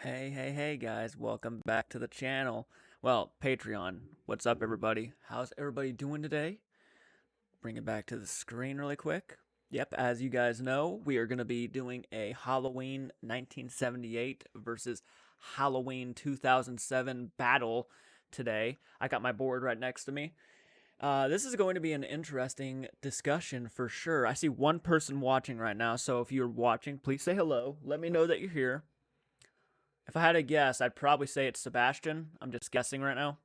Hey guys, welcome back to the channel. Well, Patreon, what's up everybody? How's everybody doing today? Bring it back to the screen really quick. Yep, as you guys know, we are going to be doing a Halloween 1978 versus Halloween 2007 battle today. I got my board right next to me. This is going to be an interesting discussion for sure. I see one person watching right now, so if you're watching, please say hello. Let me know that you're here. If I had to guess, I'd probably say it's Sebastian. I'm just guessing right now.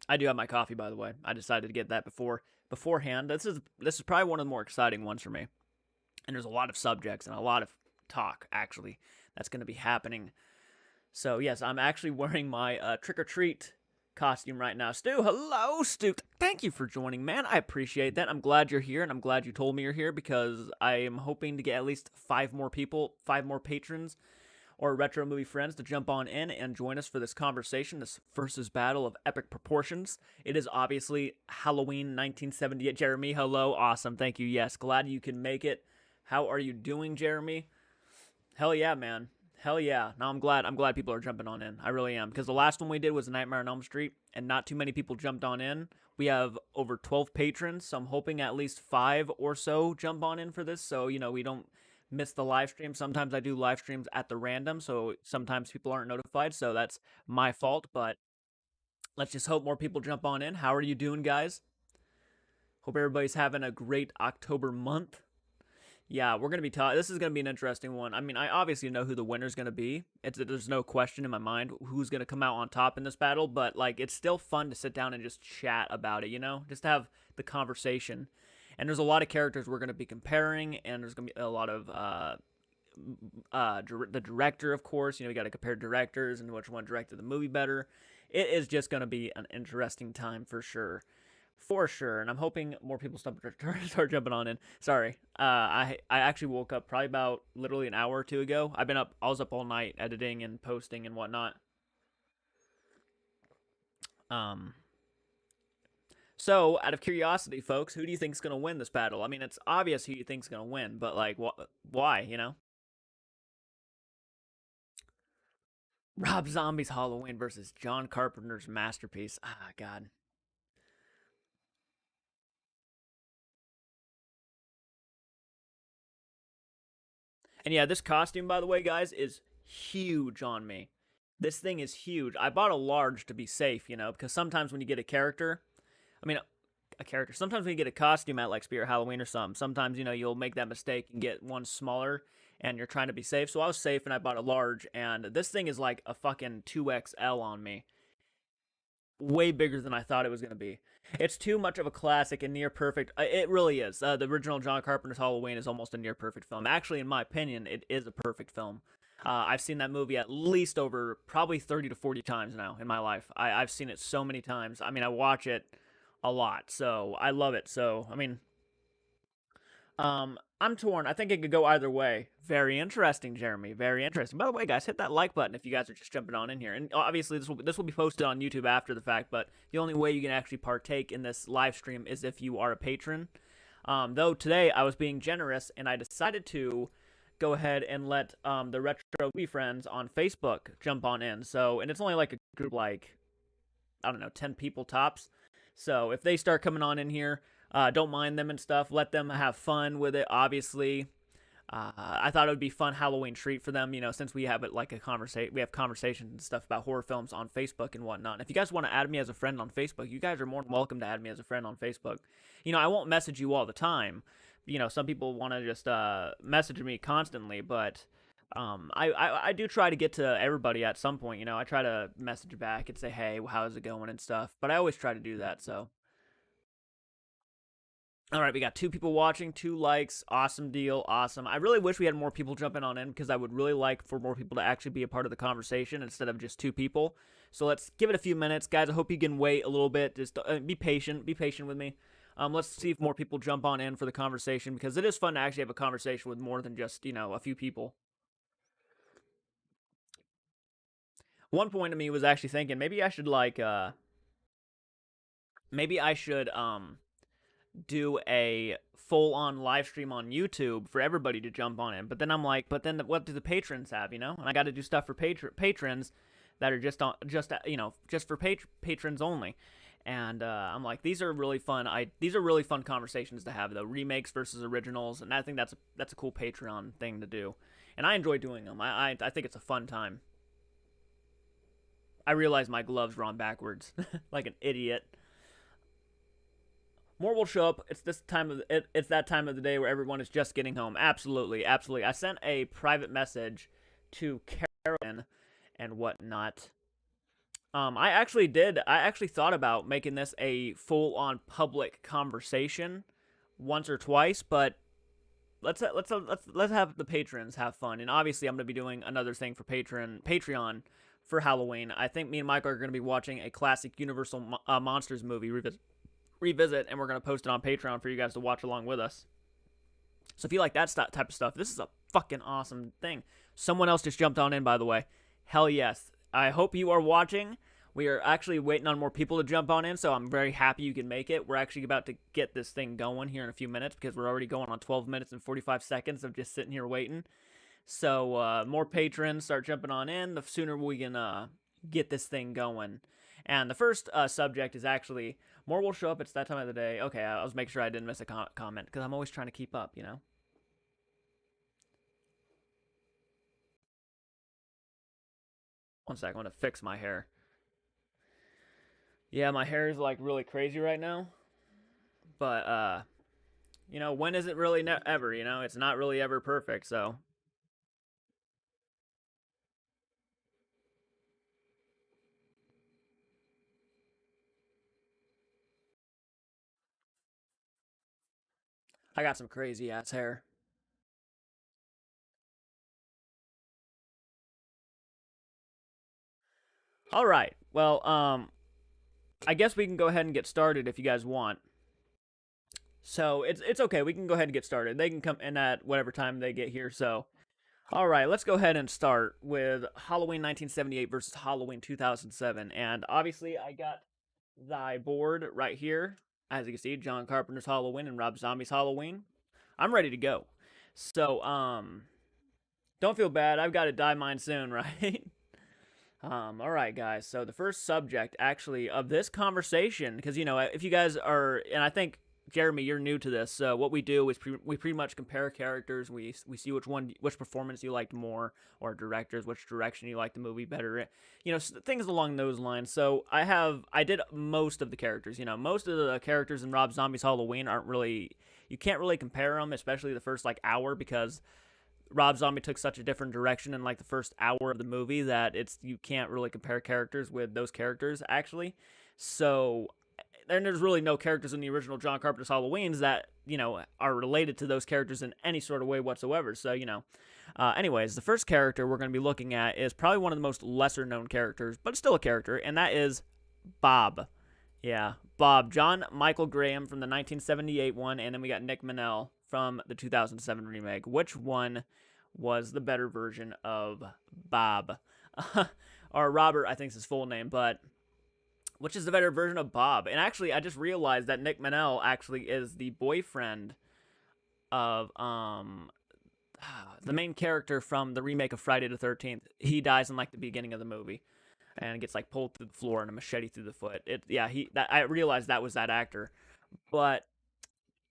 I do have my coffee, by the way. I decided to get that beforehand. This is probably one of the more exciting ones for me. And there's a lot of subjects and a lot of talk actually that's going to be happening. So yes, I'm actually wearing my trick or treat costume right now. Stu, hello, Stu. Thank you for joining, man. I appreciate that. I'm glad you're here, and I'm glad you told me you're here because I am hoping to get at least 5 more people, 5 more patrons or retro movie friends to jump on in and join us for this conversation, this versus battle of epic proportions. It is obviously Halloween 1978. Jeremy, hello. Awesome. Thank you. Yes, glad you can make it. How are you doing, Jeremy? Hell yeah, man. Hell yeah. No, I'm glad people are jumping on in. I really am. Because the last one we did was Nightmare on Elm Street, and not too many people jumped on in. We have over 12 patrons, so I'm hoping at least 5 or so jump on in for this, so, we don't miss the live stream. Sometimes I do live streams at the random, so sometimes people aren't notified, so that's my fault, but let's just hope more people jump on in. How are you doing, guys? Hope everybody's having a great October month. Yeah, we're gonna be this is gonna be an interesting one. I mean, I obviously know who the winner's gonna be. There's no question in my mind who's gonna come out on top in this battle, but like it's still fun to sit down and just chat about it, just to have the conversation. And there's a lot of characters we're gonna be comparing, and there's gonna be a lot of the director, of course. We got to compare directors and which one directed the movie better. It is just gonna be an interesting time for sure. For sure, and I'm hoping more people start jumping on in. Sorry, I actually woke up probably about literally an hour or two ago. I was up all night editing and posting and whatnot. So out of curiosity, folks, who do you think's gonna win this battle? I mean, it's obvious who you think's gonna win, but like, why? Rob Zombie's Halloween versus John Carpenter's masterpiece. Ah, God. And yeah, this costume, by the way, guys, is huge on me. This thing is huge. I bought a large to be safe, because sometimes when you get a character, I mean, a character, sometimes when you get a costume at like Spirit Halloween or something, sometimes, you'll make that mistake and get one smaller and you're trying to be safe. So I was safe and I bought a large, and this thing is like a fucking 2XL on me. Way bigger than I thought it was going to be. It's too much of a classic and near perfect. It really is. The original John Carpenter's Halloween is almost a near perfect film. Actually, in my opinion, it is a perfect film. I've seen that movie at least over probably 30 to 40 times now in my life. I've seen it so many times. I mean, I watch it a lot, so I love it. So, I mean, I'm torn. I think it could go either way. Very interesting, Jeremy. Very interesting. By the way, guys, hit that like button if you guys are just jumping on in here. And obviously, this will be posted on YouTube after the fact. But the only way you can actually partake in this live stream is if you are a patron. Though today I was being generous and I decided to go ahead and let the retro movie friends on Facebook jump on in. So, and it's only like a group like I don't know, 10 people tops. So if they start coming on in here, don't mind them and stuff. Let them have fun with it. Obviously, I thought it would be fun Halloween treat for them. Since we have it like a conversation, we have conversations and stuff about horror films on Facebook and whatnot. And if you guys want to add me as a friend on Facebook, you guys are more than welcome to add me as a friend on Facebook. I won't message you all the time. Some people want to just message me constantly, but I do try to get to everybody at some point. I try to message back and say, hey, how's it going and stuff. But I always try to do that. So. All right, we got 2 people watching, 2 likes. Awesome deal. Awesome. I really wish we had more people jumping on in because I would really like for more people to actually be a part of the conversation instead of just 2 people. So let's give it a few minutes. Guys, I hope you can wait a little bit. Just be patient. Be patient with me. Let's see if more people jump on in for the conversation because it is fun to actually have a conversation with more than just, a few people. One point of me was actually thinking maybe I should do a full on live stream on YouTube for everybody to jump on in. But then I'm like, but then what do the patrons have, you know? And I got to do stuff for patrons that are just for patrons only. And I'm like, these are really fun. These are really fun conversations to have, though. Remakes versus originals, and I think that's a cool Patreon thing to do. And I enjoy doing them. I think it's a fun time. I realized my gloves were on backwards, like an idiot. More will show up. It's that time of the day where everyone is just getting home. Absolutely, absolutely. I sent a private message to Carolyn and whatnot. I actually did. I actually thought about making this a full-on public conversation once or twice, but let's have the patrons have fun. And obviously, I'm gonna be doing another thing for Patreon for Halloween. I think me and Michael are gonna be watching a classic Universal Monsters movie revisit, and we're gonna post it on Patreon for you guys to watch along with us. So if you like that type of stuff, this is a fucking awesome thing. Someone else just jumped on in, by the way. Hell yes. I hope you are watching. We are actually waiting on more people to jump on in, so I'm very happy you can make it. We're actually about to get this thing going here in a few minutes because we're already going on 12 minutes and 45 seconds of just sitting here waiting. So more patrons start jumping on in, the sooner we can get this thing going. And the first subject is actually, more will show up. It's that time of the day. Okay, I was making sure I didn't miss a comment because I'm always trying to keep up, you know? One sec, I'm going to fix my hair. Yeah, my hair is like really crazy right now. But, when is it really ever, you know? It's not really ever perfect, so. I got some crazy ass hair. All right. Well, I guess we can go ahead and get started if you guys want. So it's okay. We can go ahead and get started. They can come in at whatever time they get here. So, all right, let's go ahead and start with Halloween 1978 versus Halloween 2007. And obviously, I got thy board right here. As you can see, John Carpenter's Halloween and Rob Zombie's Halloween. I'm ready to go. So, don't feel bad. I've got to dye mine soon, right? All right, guys. So the first subject, actually, of this conversation, because if you guys are, and I think Jeremy, you're new to this. So what we do is we pretty much compare characters. We see which performance you liked more, or directors, which direction you liked the movie better. Things along those lines. So I did most of the characters. Most of the characters in Rob Zombie's Halloween aren't really, you can't really compare them, especially the first like hour, because Rob Zombie took such a different direction in like the first hour of the movie that you can't really compare characters with those characters actually. So and there's really no characters in the original John Carpenter's Halloweens that are related to those characters in any sort of way whatsoever. So anyways, the first character we're going to be looking at is probably one of the most lesser known characters, but still a character, and that is Bob. Yeah, Bob. John Michael Graham from the 1978 one, and then we got Nick Manel from the 2007 remake. Which one was the better version of Bob? Or Robert, I think is his full name, but which is the better version of Bob? And actually, I just realized that Nick Manel actually is the boyfriend of the main character from the remake of Friday the 13th. He dies in like the beginning of the movie and gets like pulled through the floor and a machete through the foot. I realized that was that actor. But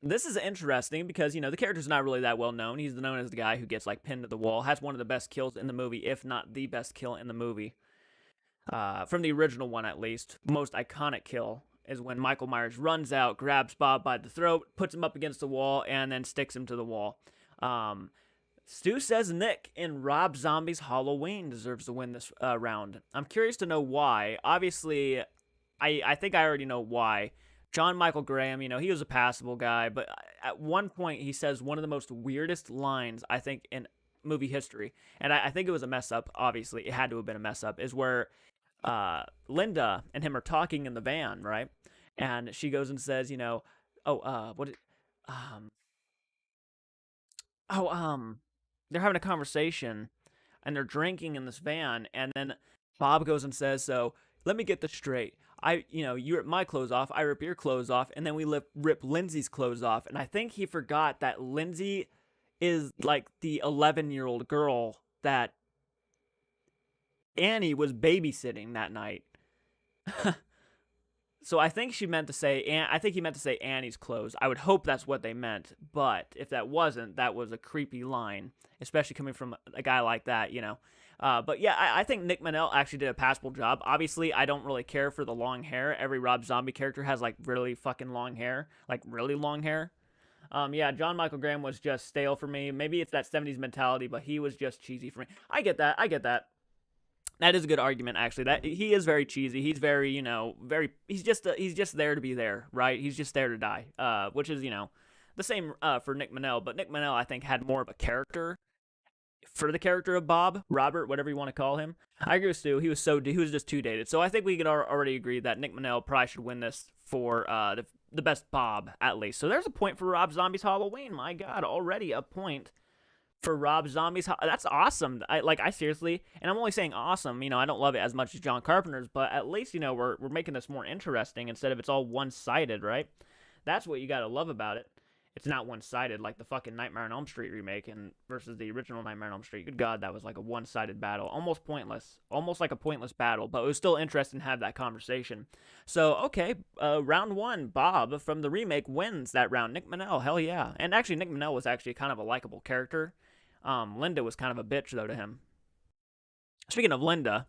this is interesting because the character's not really that well known. He's known as the guy who gets like pinned to the wall, has one of the best kills in the movie, if not the best kill in the movie. From the original one, at least, most iconic kill is when Michael Myers runs out, grabs Bob by the throat, puts him up against the wall, and then sticks him to the wall. Stu says Nick in Rob Zombie's Halloween deserves to win this round. I'm curious to know why. Obviously, I think I already know why. John Michael Graham, he was a passable guy, but at one point he says one of the most weirdest lines, I think, in movie history, and I think it was a mess up, obviously, it had to have been a mess up, is where Linda and him are talking in the van, right? And she goes and says, um, they're having a conversation and they're drinking in this van, and then Bob goes and says, so let me get this straight. You rip my clothes off, I rip your clothes off, and then we rip Lindsay's clothes off. And I think he forgot that Lindsay is like the 11-year-old girl that Annie was babysitting that night. So I think she meant to say, I think he meant to say Annie's clothes. I would hope that's what they meant. But if that wasn't, that was a creepy line, especially coming from a guy like that, you know. But yeah, I think Nick Manel actually did a passable job. Obviously, I don't really care for the long hair. Every Rob Zombie character has like really fucking long hair, like really long hair. Yeah, John Michael Graham was just stale for me. Maybe it's that 70s mentality, but he was just cheesy for me. I get that. I get that. That is a good argument, actually. That he is very cheesy. He's very, very. He's just there to be there, right? He's just there to die. Which is, the same for Nick Manel. But Nick Manel, I think, had more of a character for the character of Bob, Robert, whatever you want to call him. I agree with Stu. He was just too dated. So I think we can already agree that Nick Manel probably should win this for the best Bob, at least. So there's a point for Rob Zombie's Halloween. My God, already a point for Rob Zombie's. That's awesome. I seriously, and I'm only saying awesome. I don't love it as much as John Carpenter's, but at least we're making this more interesting instead of it's all one-sided, right? That's what you gotta love about it. It's not one-sided like the fucking Nightmare on Elm Street remake and versus the original Nightmare on Elm Street. Good God, that was like a one-sided battle, almost pointless, almost like a pointless battle. But it was still interesting to have that conversation. So okay, round one, Bob from the remake wins that round. Nick Manel, hell yeah. And actually, Nick Manel was actually kind of a likable character. Linda was kind of a bitch, though, to him. Speaking of Linda,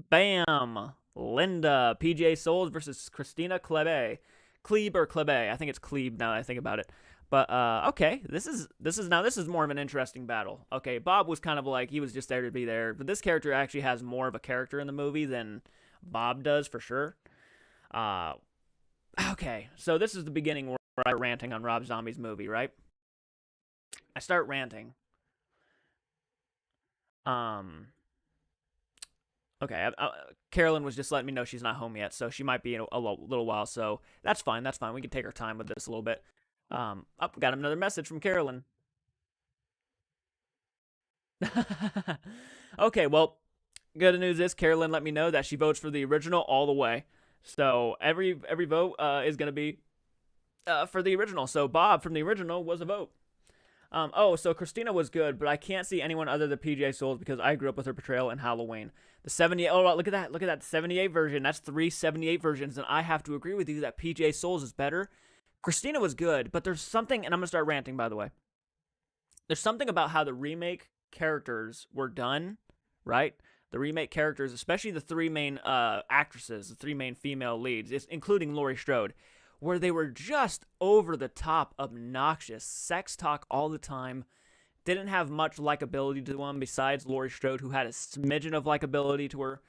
bam! Linda, PJ Souls versus Christina Klebe. Klebe or Klebe? I think it's Klebe now that I think about it. But, okay, this is more of an interesting battle. Okay, Bob was kind of like, he was just there to be there. But this character actually has more of a character in the movie than Bob does, for sure. Okay, so this is the beginning where I'm ranting on Rob Zombie's movie, right? I start ranting. Okay, Carolyn was just letting me know she's not home yet, so she might be in a little while, so that's fine, we can take our time with this a little bit. Got another message from Carolyn. Okay, well, good news is Carolyn let me know that she votes for the original all the way, so every vote is going to be for the original, so Bob from the original was a vote. So Christina was good, but I can't see anyone other than PJ Souls because I grew up with her portrayal in Halloween. The 78, look at that 78 version. That's 3 78 versions, and I have to agree with you that PJ Souls is better. Christina was good, but there's something, and I'm going to start ranting, by the way. There's something about how the remake characters were done, right? The remake characters, especially the 3 main actresses, the 3 main female leads, including Laurie Strode, where they were just over the top obnoxious, sex talk all the time, didn't have much likability to them besides Laurie Strode, who had a smidgen of likability to her.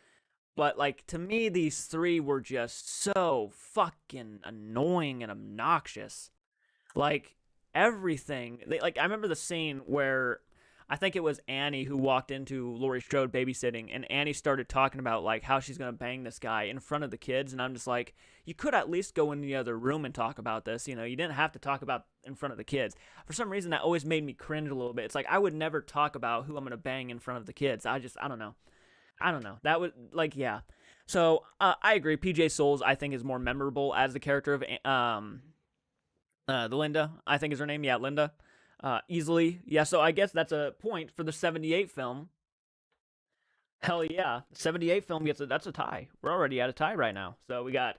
But, like, to me, these 3 were just so fucking annoying and obnoxious. Like, everything. I remember the scene where I think it was Annie who walked into Laurie Strode babysitting, and Annie started talking about, like, how she's going to bang this guy in front of the kids, and I'm just like, you could at least go in the other room and talk about this, you didn't have to talk about in front of the kids. For some reason, that always made me cringe a little bit. It's like, I would never talk about who I'm going to bang in front of the kids. I don't know. That would, like, yeah. So, I agree. PJ Souls, I think, is more memorable as the character of, the Linda, I think is her name. Yeah, Linda. Easily. Yeah, so I guess that's a point for the 78 film. Hell yeah. 78 film that's a tie. We're already at a tie right now. So we got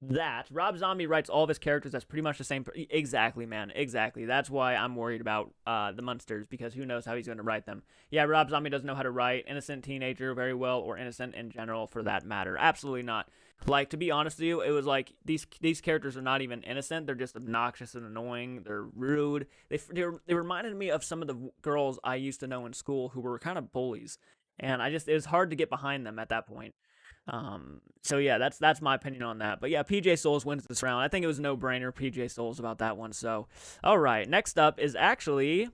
that. Rob Zombie writes all of his characters. That's pretty much the same. Exactly, man. Exactly. That's why I'm worried about the Munsters, because who knows how he's going to write them. Yeah, Rob Zombie doesn't know how to write innocent teenager very well, or innocent in general for that matter. Absolutely not. Like, to be honest with you, it was like these characters are not even innocent. They're just obnoxious and annoying. They're rude. They reminded me of some of the girls I used to know in school who were kind of bullies. And it was hard to get behind them at that point. So yeah, that's my opinion on that. But yeah, PJ Souls wins this round. I think it was a no-brainer, PJ Souls, about that one. So, all right, next up is actually,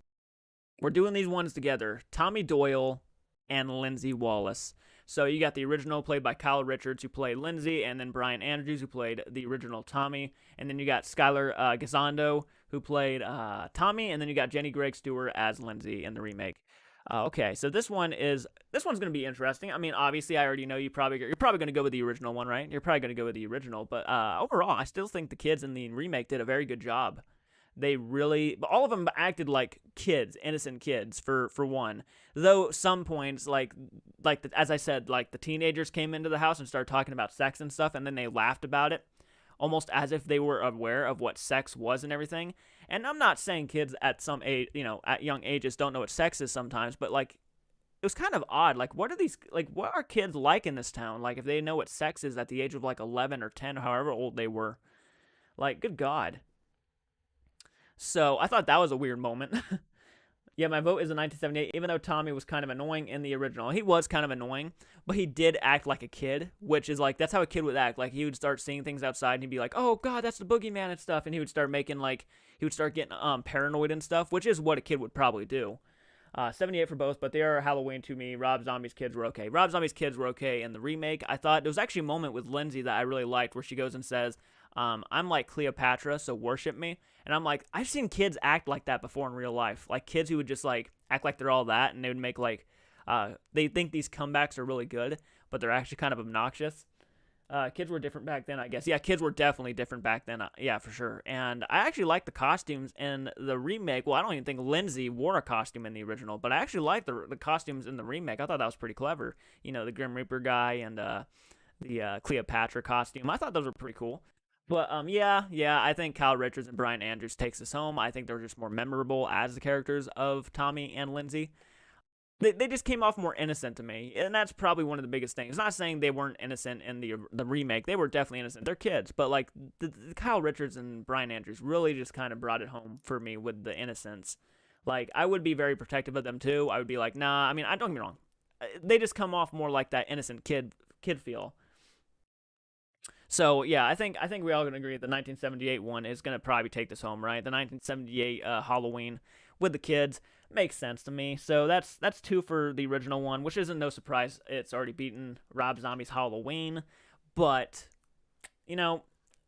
we're doing these ones together. Tommy Doyle and Lindsay Wallace. So you got the original played by Kyle Richards, who played Lindsay, and then Brian Andrews, who played the original Tommy. And then you got Skylar Gazondo, who played Tommy, and then you got Jenny Gregg Stewart as Lindsay in the remake. Okay, so this one's gonna be interesting. I mean, obviously, I already know you're probably gonna go with the original one, right? You're probably gonna go with the original, but overall, I still think the kids in the remake did a very good job. They really, all of them acted like kids, innocent kids for one. Though some points, as I said, like the teenagers came into the house and started talking about sex and stuff, and then they laughed about it, almost as if they were aware of what sex was and everything. And I'm not saying kids at some age, at young ages don't know what sex is sometimes, but like it was kind of odd. Like, what are kids like in this town? Like, if they know what sex is at the age of like 11 or 10, however old they were, like, good God. So I thought that was a weird moment. Yeah, my vote is in 1978. Even though Tommy was kind of annoying in the original, he was kind of annoying, but he did act like a kid, which is like that's how a kid would act. Like he would start seeing things outside, and he'd be like, "Oh God, that's the boogeyman and stuff," and he would start getting paranoid and stuff, which is what a kid would probably do. 78 for both, but they are Halloween to me. Rob Zombie's kids were okay. Rob Zombie's kids were okay in the remake. I thought there was actually a moment with Lindsay that I really liked where she goes and says, I'm like Cleopatra, so worship me. And I'm like, I've seen kids act like that before in real life. Like kids who would just like act like they're all that, and they would make like, they think these comebacks are really good, but they're actually kind of obnoxious. Kids were different back then, I guess. Yeah, kids were definitely different back then. Yeah, for sure. And I actually like the costumes in the remake. Well, I don't even think Lindsay wore a costume in the original, but I actually like the costumes in the remake. I thought that was pretty clever. The Grim Reaper guy and the Cleopatra costume. I thought those were pretty cool. But yeah, I think Kyle Richards and Brian Andrews takes this home. I think they're just more memorable as the characters of Tommy and Lindsay. They just came off more innocent to me, and that's probably one of the biggest things. Not saying they weren't innocent in the remake; they were definitely innocent. They're kids, but like the Kyle Richards and Brian Andrews really just kind of brought it home for me with the innocence. Like I would be very protective of them too. I would be like, nah. I mean, I don't get me wrong. They just come off more like that innocent kid feel. So yeah, I think we all gonna agree the 1978 one is gonna probably take this home, right? The 1978 Halloween with the kids makes sense to me. So that's two for the original one, which isn't no surprise. It's already beaten Rob Zombie's Halloween, but you know,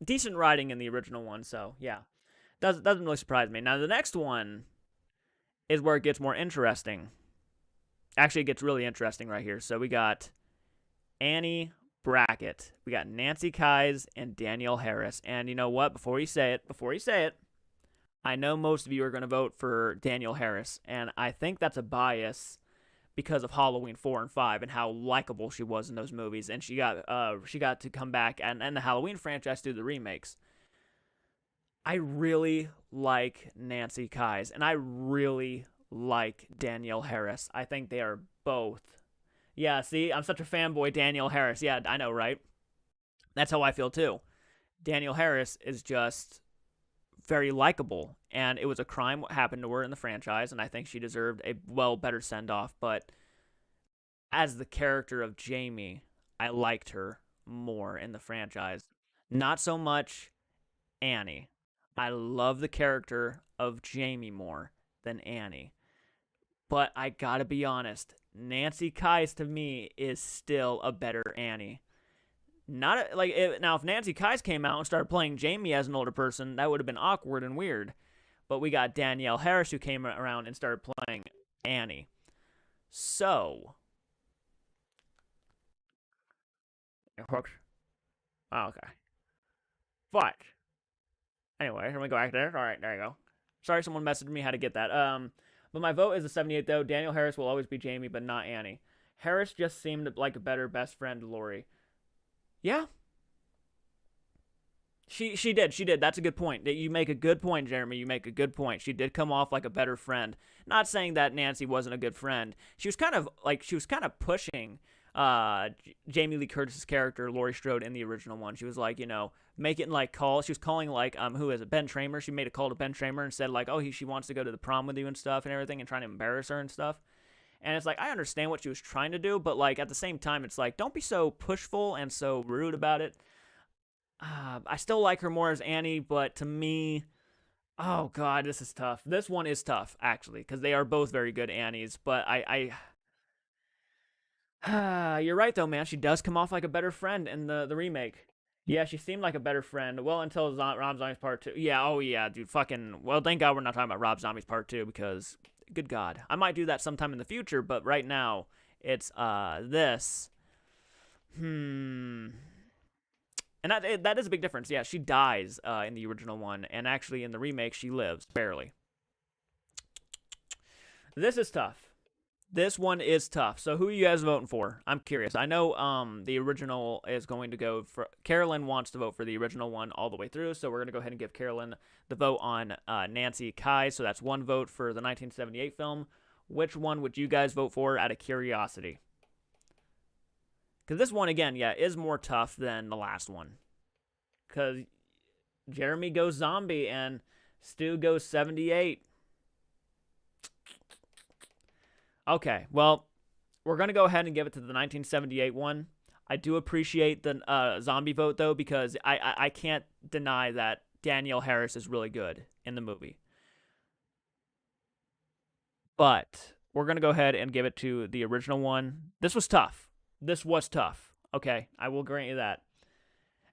decent writing in the original one. So yeah, doesn't really surprise me. Now the next one is where it gets more interesting. Actually, it gets really interesting right here. So we got Annie bracket. We got Nancy Kyes and Danielle Harris. And you know what? Before you say it, I know most of you are going to vote for Danielle Harris, and I think that's a bias because of Halloween 4 and 5 and how likable she was in those movies, and she got to come back and the Halloween franchise through the remakes. I really like Nancy Kyes, and I really like Danielle Harris. I think they are both. Yeah, see, I'm such a fanboy, Danielle Harris. Yeah, I know, right? That's how I feel too. Danielle Harris is just very likable, and it was a crime what happened to her in the franchise, and I think she deserved a better send off. But as the character of Jamie, I liked her more in the franchise. Not so much Annie. I love the character of Jamie more than Annie. But I gotta be honest, Nancy Kyes to me is still a better Annie. Not like now, if Nancy Kyes came out and started playing Jamie as an older person, that would have been awkward and weird. But we got Danielle Harris who came around and started playing Annie. So, folks. Oh, okay. But anyway, let me go back there. All right, there you go. Sorry, someone messaged me how to get that. But my vote is a 78 though. Danielle Harris will always be Jamie, but not Annie. Harris just seemed like a better best friend to Lori. Yeah, she did. That's a good point. You make a good point, Jeremy. You make a good point. She did come off like a better friend. Not saying that Nancy wasn't a good friend. She was kind of pushing Jamie Lee Curtis's character Laurie Strode in the original one. She was like, make it like call. She was calling like who is it? Ben Tramer. She made a call to Ben Tramer and said like, oh, she wants to go to the prom with you and stuff and everything, and trying to embarrass her and stuff. And it's like I understand what she was trying to do, but like at the same time, it's like don't be so pushful and so rude about it. I still like her more as Annie, but to me, oh god, this is tough. This one is tough actually because they are both very good Annies. But you're right though, man. She does come off like a better friend in the remake. Yeah, she seemed like a better friend. Well, until Rob Zombie's Part 2. Yeah, oh yeah, dude, fucking. Well, thank God we're not talking about Rob Zombie's Part 2 because, good God, I might do that sometime in the future. But right now, it's this. Hmm. And that is a big difference. Yeah, she dies in the original one, and actually in the remake, she lives barely. This is tough. This one is tough. So who are you guys voting for? I'm curious. I know the original is going to go for Carolyn wants to vote for the original one all the way through, so we're going to go ahead and give Carolyn the vote on Nancy Kai. So that's one vote for the 1978 film. Which one would you guys vote for out of curiosity? Because this one again, yeah, is more tough than the last one. Because Jeremy goes zombie and Stu goes 78. Okay, well, we're going to go ahead and give it to the 1978 one. I do appreciate the zombie vote, though, because I can't deny that Danielle Harris is really good in the movie. But we're going to go ahead and give it to the original one. This was tough. This was tough. Okay, I will grant you that.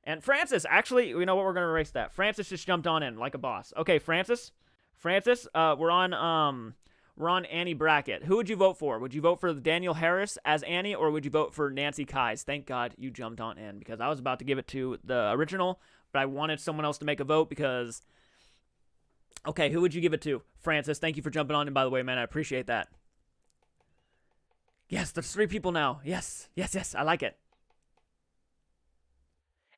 And Francis, actually, you know what? We're going to erase that. Francis just jumped on in like a boss. Okay, Francis, we're on Annie bracket. Who would you vote for? Would you vote for Danielle Harris as Annie, or would you vote for Nancy Kyes? Thank God you jumped on in because I was about to give it to the original, but I wanted someone else to make a vote because. Okay, who would you give it to? Francis, thank you for jumping on in, by the way, man. I appreciate that. Yes, there's 3 people now. Yes, yes, yes. I like it.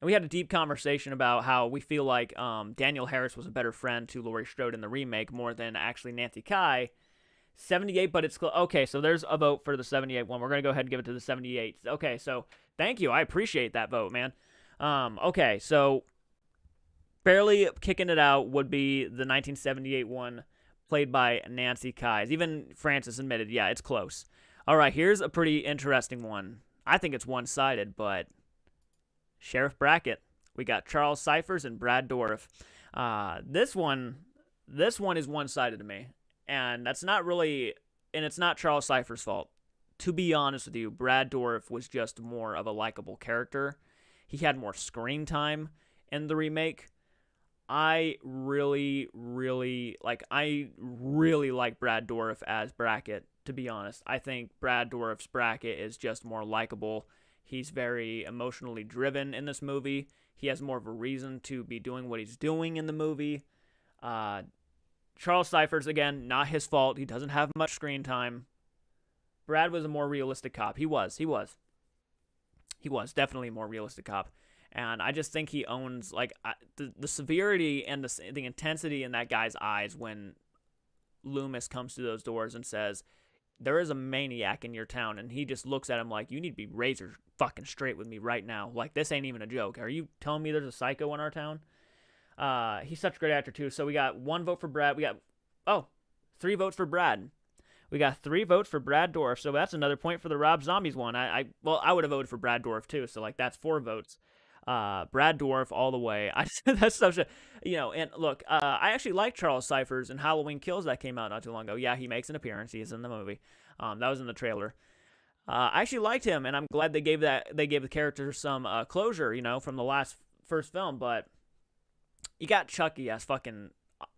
And we had a deep conversation about how we feel like Danielle Harris was a better friend to Laurie Strode in the remake more than actually Nancy Kai. 78, but it's okay. So there's a vote for the 78 one. We're gonna go ahead and give it to the 78. Okay, so thank you. I appreciate that vote, man. Okay, so barely kicking it out would be the 1978 one, played by Nancy Kyes. Even Francis admitted, yeah, it's close. All right, here's a pretty interesting one. I think it's one-sided, but Sheriff Brackett. We got Charles Cyphers and Brad Dourif. This one is one-sided to me, and that's not really, and it's not Charles Cyphers' fault. To be honest with you, Brad Dourif was just more of a likable character. He had more screen time in the remake. I really like Brad Dourif as Brackett, to be honest. I think Brad Dourif's Brackett is just more likable. He's very emotionally driven in this movie. He has more of a reason to be doing what he's doing in the movie. Charles Cyphers, again, not his fault. He doesn't have much screen time. Brad was a more realistic cop. He was definitely a more realistic cop. And I just think he owns like the severity and the intensity in that guy's eyes when Loomis comes to those doors and says, there is a maniac in your town, and he just looks at him like, you need to be razor fucking straight with me right now. Like, this ain't even a joke. Are you telling me there's a psycho in our town? He's such a great actor, too. So we got 1 vote for Brad. We got, 3 votes for Brad. We got 3 votes for Brad Dourif, so that's another point for the Rob Zombies one. I would have voted for Brad Dourif, too, so, like, that's 4 votes. Brad Dourif all the way. That's such a, and look, I actually like Charles Cyphers in Halloween Kills that came out not too long ago. Yeah, he makes an appearance. He's in the movie. That was in the trailer. I actually liked him, and I'm glad they gave the character some closure, from the first film. But you got Chucky as fucking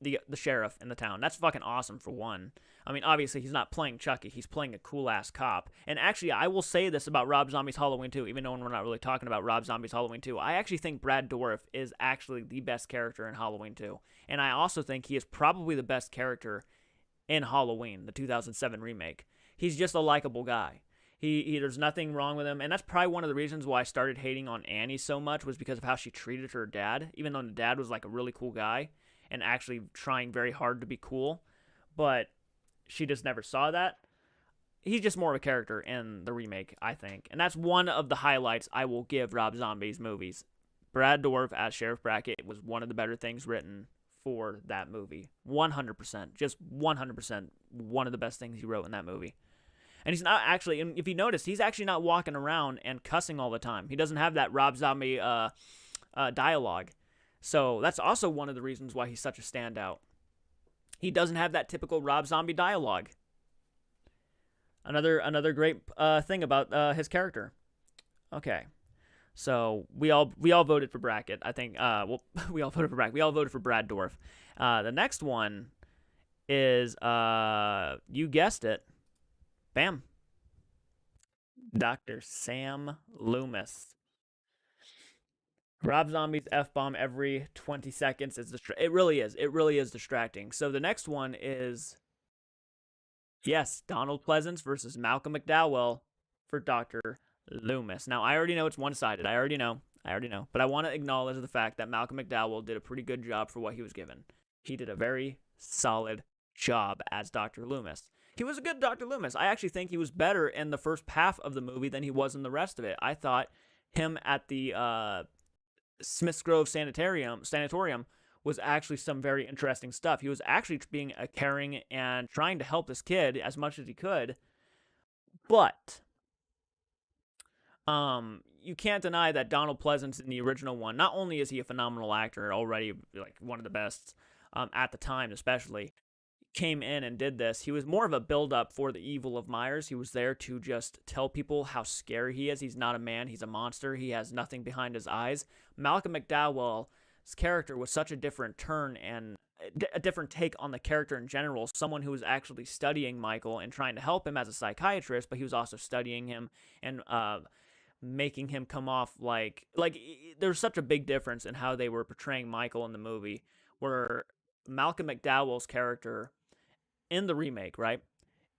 the sheriff in the town. That's fucking awesome for one. I mean, obviously he's not playing Chucky. He's playing a cool ass cop. And actually, I will say this about Rob Zombie's Halloween 2, even though we're not really talking about Rob Zombie's Halloween 2. I actually think Brad Dourif is actually the best character in Halloween 2. And I also think he is probably the best character in Halloween, the 2007 remake. He's just a likable guy. There's nothing wrong with him, and that's probably one of the reasons why I started hating on Annie so much was because of how she treated her dad, even though the dad was like a really cool guy and actually trying very hard to be cool, but she just never saw that. He's just more of a character in the remake, I think, and that's one of the highlights I will give Rob Zombie's movies. Brad Dourif as Sheriff Brackett was one of the better things written for that movie. 100%, just 100%, one of the best things he wrote in that movie. And he's not actually, and if you notice, he's actually not walking around and cussing all the time. He doesn't have that Rob Zombie dialogue. So that's also one of the reasons why he's such a standout. He doesn't have that typical Rob Zombie dialogue. Another great thing about his character. Okay. So we all voted for Brackett. I think well we all voted for Brackett. We all voted for Brad Dourif. The next one is you guessed it. Bam. Dr. Sam Loomis. Rob Zombie's F-bomb every 20 seconds is it really is. It really is distracting. So the next one is yes, Donald Pleasance versus Malcolm McDowell for Dr. Loomis. Now, I already know it's one-sided. I already know. But I want to acknowledge the fact that Malcolm McDowell did a pretty good job for what he was given. He did a very solid job as Dr. Loomis. He was a good Dr. Loomis. I actually think he was better in the first half of the movie than he was in the rest of it. I thought him at the Smiths Grove Sanatorium was actually some very interesting stuff. He was actually being a caring and trying to help this kid as much as he could. But you can't deny that Donald Pleasance in the original one, not only is he a phenomenal actor, already like one of the best at the time especially, came in and did this. He was more of a build-up for the evil of Myers. He was there to just tell people how scary he is. He's not a man. He's a monster. He has nothing behind his eyes. Malcolm McDowell's character was such a different turn and a different take on the character in general. Someone who was actually studying Michael and trying to help him as a psychiatrist, but he was also studying him and making him come off like there's such a big difference in how they were portraying Michael in the movie, where Malcolm McDowell's character in the remake, right?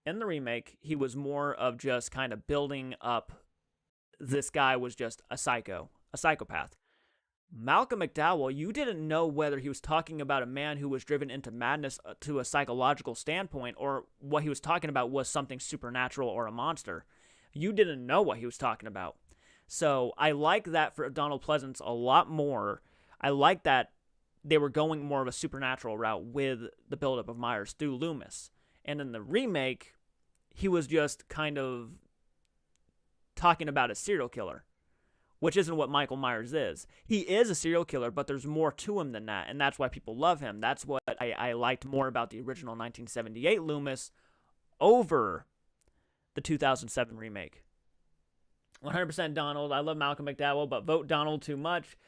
In the remake, he was more of just kind of building up this guy was just a psychopath. Malcolm McDowell, you didn't know whether he was talking about a man who was driven into madness to a psychological standpoint, or what he was talking about was something supernatural or a monster. You didn't know what he was talking about. So I like that for Donald Pleasance a lot more. I like that they were going more of a supernatural route with the buildup of Myers through Loomis. And in the remake, he was just kind of talking about a serial killer, which isn't what Michael Myers is. He is a serial killer, but there's more to him than that, and that's why people love him. That's what I liked more about the original 1978 Loomis over the 2007 remake. 100% Donald. I love Malcolm McDowell, but vote Donald too much.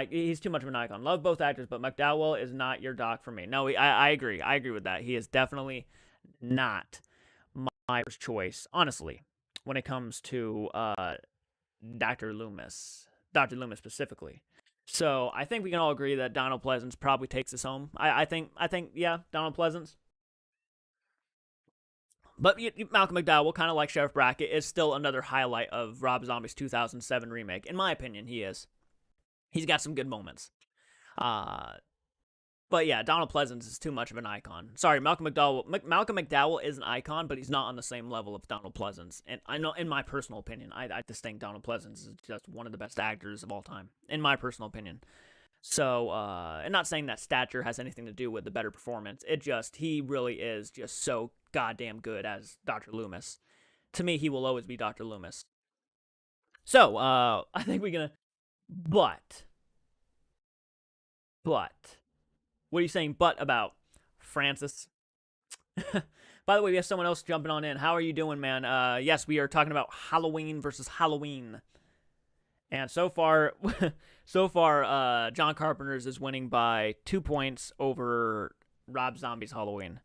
He's too much of an icon. Love both actors, but McDowell is not your doc for me. No, I agree. I agree with that. He is definitely not my first choice, honestly, when it comes to Dr. Loomis specifically. So I think we can all agree that Donald Pleasance probably takes us home. I think, yeah, Donald Pleasance. But Malcolm McDowell, kind of like Sheriff Brackett, is still another highlight of Rob Zombie's 2007 remake. In my opinion, he is. He's got some good moments. But yeah, Donald Pleasance is too much of an icon. Sorry, Malcolm McDowell is an icon, but he's not on the same level of Donald Pleasance. And I know, in my personal opinion, I just think Donald Pleasance is just one of the best actors of all time, in my personal opinion. So, and not saying that stature has anything to do with the better performance. He really is just so goddamn good as Dr. Loomis. To me, he will always be Dr. Loomis. So, I think we're gonna... But, what are you saying but about, Francis? By the way, we have someone else jumping on in. How are you doing, man? Yes, we are talking about Halloween versus Halloween. And so far, John Carpenter's is winning by 2 points over Rob Zombie's Halloween.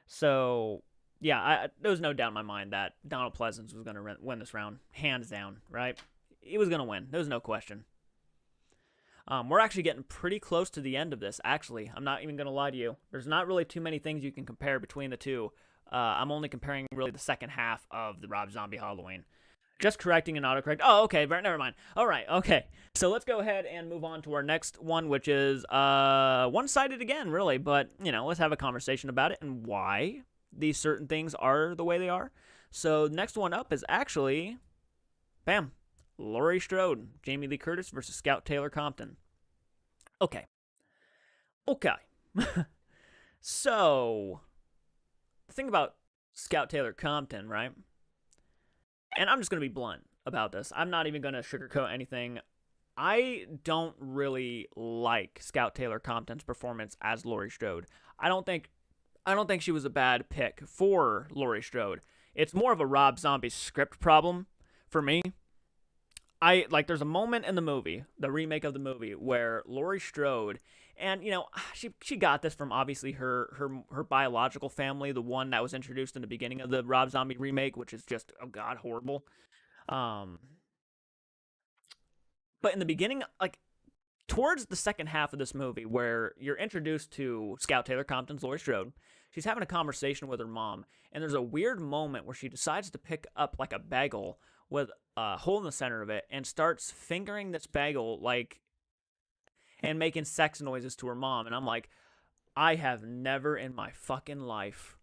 So, yeah, there was no doubt in my mind that Donald Pleasance was going to win this round, hands down, right? He was going to win. There was no question. We're actually getting pretty close to the end of this, actually. I'm not even going to lie to you. There's not really too many things you can compare between the two. I'm only comparing really the second half of the Rob Zombie Halloween. Just correcting an autocorrect. Oh, okay, never mind. All right, okay. So let's go ahead and move on to our next one, which is one-sided again, really. But, let's have a conversation about it and why these certain things are the way they are. So next one up is actually, bam, Laurie Strode, Jamie Lee Curtis versus Scout Taylor Compton. Okay. So, the thing about Scout Taylor Compton, right? And I'm just going to be blunt about this. I'm not even going to sugarcoat anything. I don't really like Scout Taylor Compton's performance as Laurie Strode. I don't think she was a bad pick for Laurie Strode. It's more of a Rob Zombie script problem for me. I like there's a moment in the movie, the remake of the movie, where Laurie Strode, and she got this from obviously her biological family, the one that was introduced in the beginning of the Rob Zombie remake, which is just, oh god, horrible. Um but in the beginning, like towards the second half of this movie, where you're introduced to Scout Taylor Compton's Laurie Strode, she's having a conversation with her mom, and there's a weird moment where she decides to pick up like a bagel with a hole in the center of it and starts fingering this bagel like and making sex noises to her mom. And I'm like, I have never in my fucking life,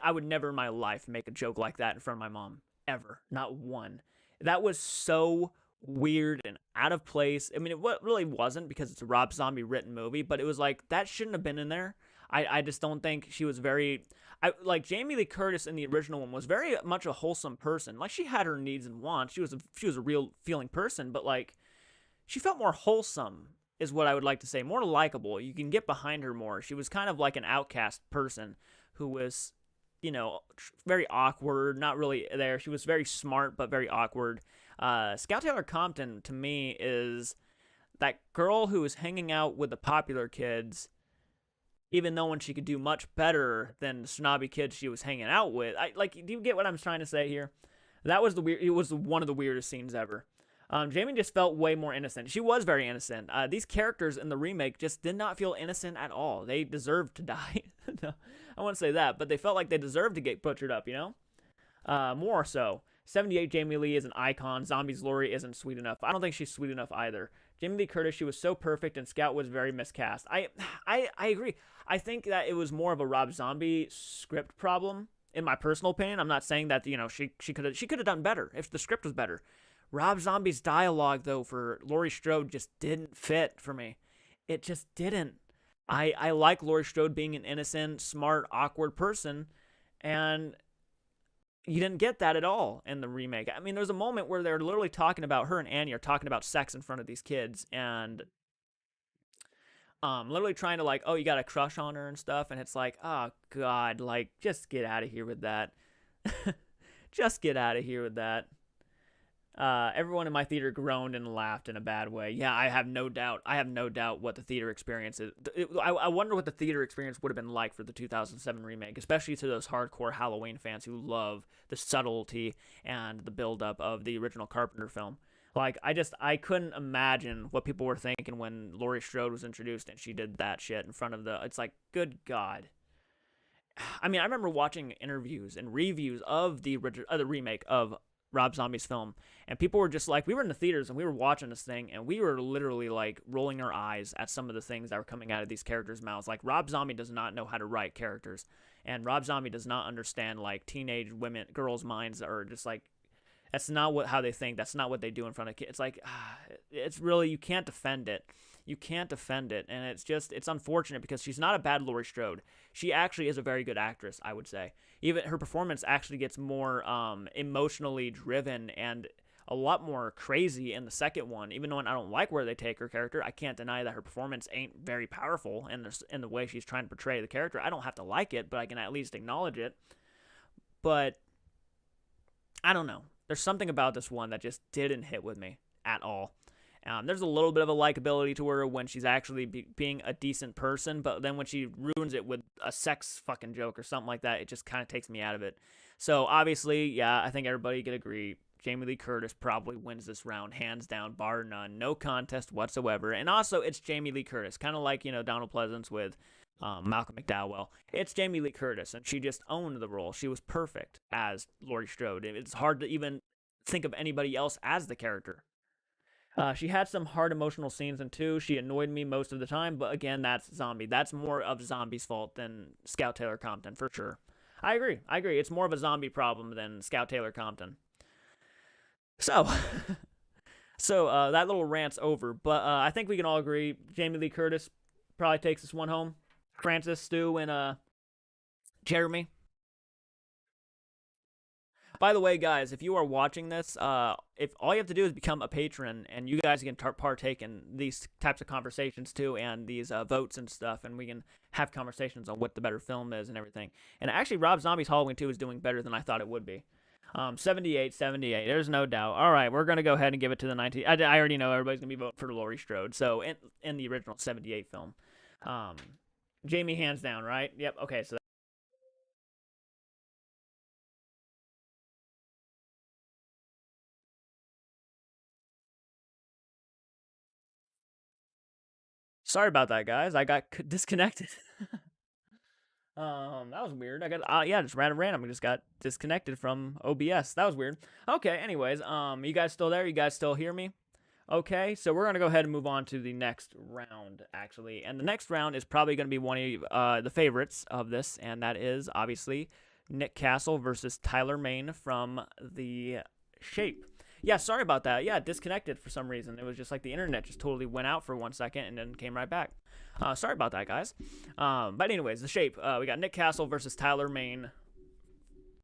I would never in my life make a joke like that in front of my mom. Ever. Not one. That was so weird and out of place. I mean, it really wasn't because it's a Rob Zombie written movie, but it was like, that shouldn't have been in there. I just don't think she was very. Like Jamie Lee Curtis in the original one was very much a wholesome person. Like she had her needs and wants. She was a real feeling person, but like she felt more wholesome is what I would like to say. More likable. You can get behind her more. She was kind of like an outcast person who was, very awkward, not really there. She was very smart, but very awkward. Scout Taylor Compton, to me, is that girl who is hanging out with the popular kids, even knowing she could do much better than the snobby kids she was hanging out with. Do you get what I'm trying to say here? That was it was one of the weirdest scenes ever. Jamie just felt way more innocent. She was very innocent. These characters in the remake just did not feel innocent at all. They deserved to die. No, I wouldn't say that, but they felt like they deserved to get butchered up, More so. 78 Jamie Lee is an icon. Zombies Laurie isn't sweet enough. I don't think she's sweet enough either. Jamie Lee Curtis, she was so perfect, and Scout was very miscast. I agree. I think that it was more of a Rob Zombie script problem, in my personal opinion. I'm not saying that she could have done better if the script was better. Rob Zombie's dialogue, though, for Laurie Strode just didn't fit for me. It just didn't. I like Laurie Strode being an innocent, smart, awkward person, and you didn't get that at all in the remake. I mean, there's a moment where they're literally talking about, her and Annie are talking about sex in front of these kids, and literally trying to like, oh, you got a crush on her and stuff, and it's like, oh, God, like, just get out of here with that. Just get out of here with that. Everyone in my theater groaned and laughed in a bad way. Yeah, I have no doubt. What the theater experience is. I wonder what the theater experience would have been like for the 2007 remake, especially to those hardcore Halloween fans who love the subtlety and the buildup of the original Carpenter film. Like, I couldn't imagine what people were thinking when Laurie Strode was introduced and she did that shit in front of it's like, good God. I mean, I remember watching interviews and reviews of the remake of Rob Zombie's film, and people were just like, we were in the theaters and we were watching this thing, and we were literally like rolling our eyes at some of the things that were coming out of these characters' mouths. Like, Rob Zombie does not know how to write characters, and Rob Zombie does not understand like teenage girls' minds are just like, that's not how they think. That's not what they do in front of kids. It's like, it's really, you can't defend it. You can't defend it, and it's unfortunate because she's not a bad Laurie Strode. She actually is a very good actress, I would say. Even her performance actually gets more emotionally driven and a lot more crazy in the second one. Even though I don't like where they take her character, I can't deny that her performance ain't very powerful in the way she's trying to portray the character. I don't have to like it, but I can at least acknowledge it. But I don't know. There's something about this one that just didn't hit with me at all. There's a little bit of a likability to her when she's actually being a decent person, but then when she ruins it with a sex fucking joke or something like that, it just kind of takes me out of it. So obviously, yeah, I think everybody can agree. Jamie Lee Curtis probably wins this round, hands down, bar none, no contest whatsoever. And also, it's Jamie Lee Curtis, kind of like, Donald Pleasance with Malcolm McDowell. It's Jamie Lee Curtis, and she just owned the role. She was perfect as Laurie Strode. It's hard to even think of anybody else as the character. She had some hard emotional scenes in 2. She annoyed me most of the time, but again, that's Zombie. That's more of Zombie's fault than Scout Taylor Compton, for sure. I agree. It's more of a Zombie problem than Scout Taylor Compton. So, that little rant's over, but I think we can all agree Jamie Lee Curtis probably takes this one home. Francis, Stu, and Jeremy. By the way, guys, if you are watching this, if all you have to do is become a patron, and you guys can partake in these types of conversations too, and these votes and stuff, and we can have conversations on what the better film is and everything. And actually, Rob Zombie's Halloween 2 is doing better than I thought it would be. 78, 78. There's no doubt. All right, we're gonna go ahead and give it to the 19. I already know everybody's gonna be voting for Laurie Strode. So in the original 78 film, um, Jamie hands down, right? Yep. Okay, so. Sorry about that, guys. I got disconnected. That was weird. I got yeah, just random. I just got disconnected from OBS. That was weird. Okay. Anyways, you guys still there? You guys still hear me? Okay, so we're gonna go ahead and move on to the next round, actually, and the next round is probably gonna be one of the favorites of this, and that is obviously Nick Castle versus Tyler Mane from The Shape. Yeah, sorry about that. Yeah, disconnected for some reason. It was just like the internet just totally went out for 1 second and then came right back. Sorry about that, guys. But anyways, The Shape. We got Nick Castle versus Tyler Mane.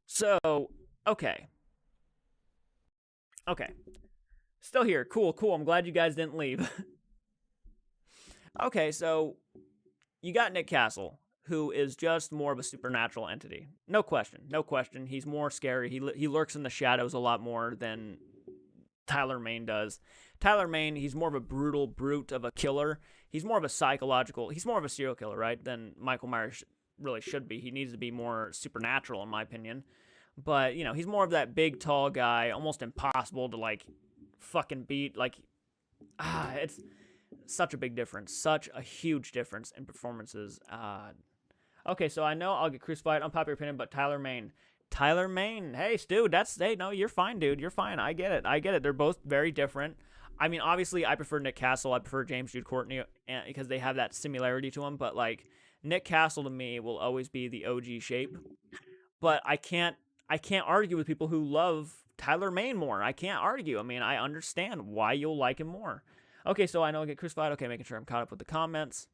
So, okay. Okay. Still here. Cool. I'm glad you guys didn't leave. Okay, so you got Nick Castle, who is just more of a supernatural entity. No question. He's more scary. He lurks in the shadows a lot more than Tyler Mane does. Tyler Mane, he's more of a brutal brute of a killer. He's more of a serial killer, right, than Michael Myers really should be. He needs to be more supernatural, in my opinion. But, he's more of that big, tall guy, almost impossible to, fucking beat. It's such a big difference. Such a huge difference in performances. Okay, so I know I'll get crucified, unpopular opinion, but Tyler Mane. Hey, Stu, no, you're fine, dude. You're fine. I get it. They're both very different. I mean, obviously, I prefer Nick Castle. I prefer James Jude Courtney because they have that similarity to him. But, Nick Castle to me will always be the OG Shape. But I can't argue with people who love Tyler Mane more. I can't argue. I mean, I understand why you'll like him more. Okay, so I know I get crucified. Okay, making sure I'm caught up with the comments.